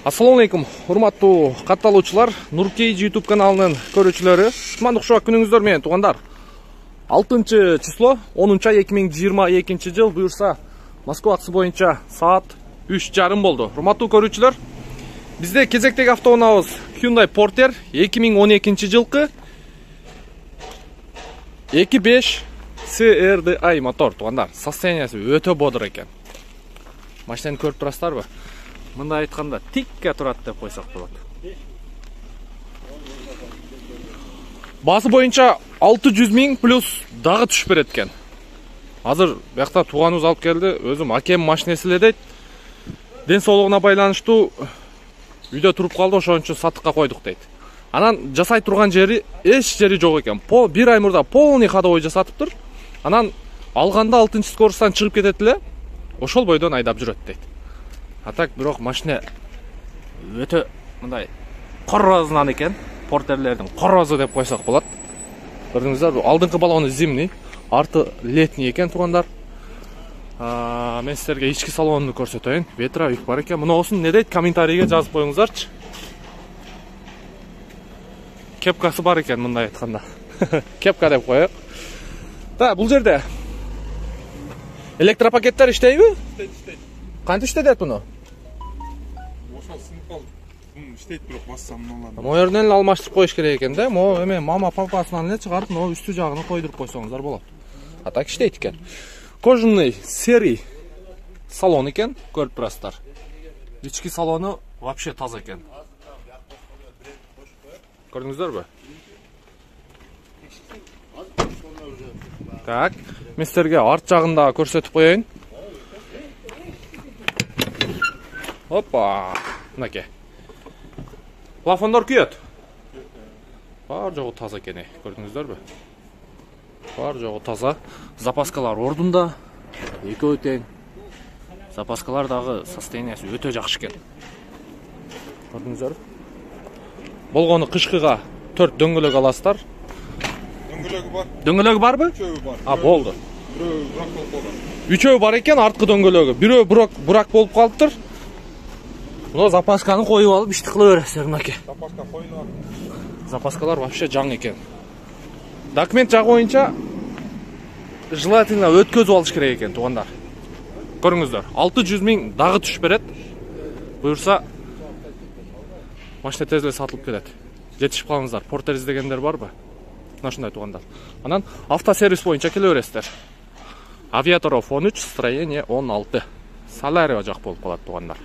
Assalamu alaikum, урматтуу катталуучулар, Нуркейж YouTube каналынын көрүүчүлөрү. Кутмандык ушак күнүңүздөр менен туугандар. 6 число, 10 ай 2022 жыл, буюрса Москва акысы боюнча саат 3:30 болду. Урматтуу көрүүчүлөр, бизде кезектеги автоунаабыз Hyundai Porter 2012 жылкы 2.5 CRDI мотор туугандар. Состояниясы өтө бодур экен. Машинаны көрүп турасыздарбы? Мындай айтканда тикке турат деп койсок болот. Базы боюнча 600 000 плюс дагы түшүп берет экен. Азыр биякта тууганыбыз алып келди, өзүм акем машинеси эле дейт. Ден соолугуна байланыштуу үйдө туруп калды, ошон үчүн сатыкка койдук дейт. Анан жасай турган жери эч жери жок экен. Бир ай мурда полный ходовой жасатыптыр. Анан алганда 6 скоростан чыгып кетет эле, ошол бойдон айдап жүрөт дейт. А так бирок машина өтө мындай корозунан экен. Портерлердин корозу деп койсок болот. Көрдүңүздөр, алдыңкы балону зимний, арты летний экен туугандар. Мен силерге ички салонун көрсөтөйүн. Ветровик бар экен. Муноосун не дейт, комментарийге жазып коюңуздарчы. Кепкасы бар экен мындай айтканда. Кепка деп коёк. Да, бул жерде электропакеттер иштейби? Иштейт. Кантип иштетет муну? Ошол сынып калды. Иштейт бирок бассам Могу жерден эле алмаштырып коюш керек экен да. Могу эме мама папасынан эле чыгарып, могу үстү жагына койдуруп койсоңуздар болот. А так иштейт экен. Кожаный серий салон экен, көрүп турасыздар. Ички салону вообще таза экен. Көрдүңүздөрбү? Так, мен силерге арт жагын да көрсөтүп коеюн. Опа, мынакей. Плафондор күйөт. Бар жогу таза экен, көрдүңүздөрбү? Бар жогу таза. Запаскалар ордунда. Экөө тең. Запаскалар дагы состояниясы өтө жакшы экен. Көрдүңүздөрбү? Болгону кышкыга 4 дөңгөлөк аласыздар. Дөңгөлөгү бар. Дөңгөлөгү барбы? Үчөө бар. Болду. Бирөө бурак болуп калган. Үчөө бар экен, арткы дөңгөлөгү. Бирөө бурак болуп калыптыр. Мына запасканы коюп алып ишти кыла бересиздер мынакей. Запаска коюлган. Запаскалар вообще жаңы экен. Документ жагы боюнча желательно өткөзүп алыш керек экен туугандар. Көрүңүздөр, 600 000 дагы түшүп берет. Буюрса машина тез эле сатылып кетет. Жетишип калыңыздар. Портер издегендер барбы? Мына ушундай туугандар. Анан автосервис боюнча келе бересиздер. Авиаторов 13, строение 16. Соларио жак болуп калат туугандар.